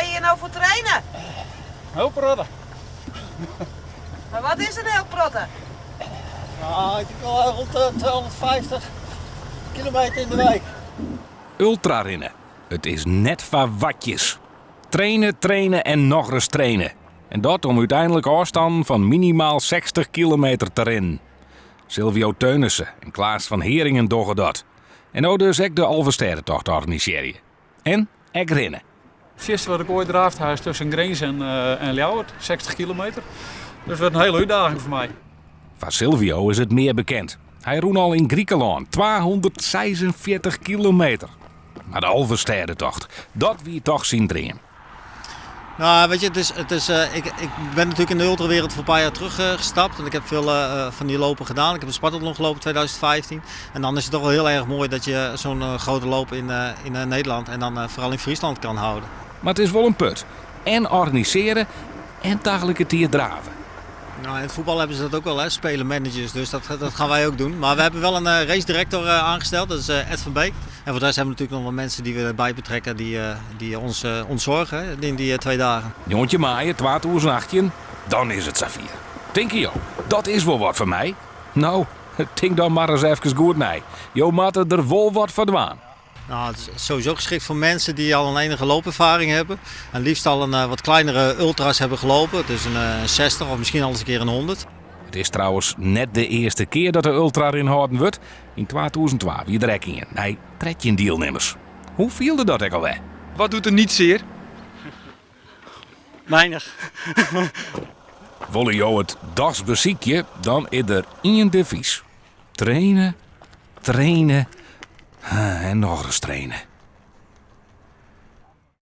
je hier nou voor trainen? Heel protten. Maar wat is een heel protten? Nou, ik denk wel rond 250 kilometer in de week. Ultrarennen. Het is net van watjes. Trainen, trainen en nog eens trainen. En dat om uiteindelijk afstand van minimaal 60 kilometer te rennen. Silvio Teunissen en Klaas van Heringen doggen dat. En nou dus ook de Alversterrentocht organiseren. En ik rennen. Het eerste wat ik ooit draafde is tussen Grens en Ljouwert, 60 kilometer. Dus het werd een hele uitdaging voor mij. Van Silvio is het meer bekend. Hij roen al in Griekenland 246 kilometer. Maar de Alversterrentocht, dat wie toch zien dringen. Nou, weet je, ik ben natuurlijk in de ultrawereld voor een paar jaar teruggestapt. En ik heb veel van die lopen gedaan. Ik heb een Spartathlon gelopen in 2015. En dan is het toch wel heel erg mooi dat je zo'n grote loop in Nederland en dan vooral in Friesland kan houden. Maar het is wel een put. En organiseren en tegelijkertijd draven. Nou, in het voetbal hebben ze dat ook wel, hè, spelen managers, dus dat gaan wij ook doen. Maar we hebben wel een race director aangesteld, dat is Ed van Beek. En voor de rest hebben we natuurlijk nog wat mensen die we erbij betrekken die ons zorgen, hè, in die 2 dagen. Jongetje maaien, 2018, dan is het Safir. Denk je, dat is wel wat voor mij? Nou, denk dan maar eens even goed mee. Jo moet er wel wat van dwaan. Nou, het is sowieso geschikt voor mensen die al een enige loopervaring hebben. En liefst al een wat kleinere ultra's hebben gelopen. Dus een 60 of misschien al eens een keer een 100. Het is trouwens net de eerste keer dat de ultra inhouden wordt. In 2012 wie er ek in. Nee, 13 deelnemers. Hoe viel dat ook alweer? Wat doet er niet zeer? Weinig. Wolle jo het dags beziekje, dan is er één devies. Trainen, trainen en nog eens trainen.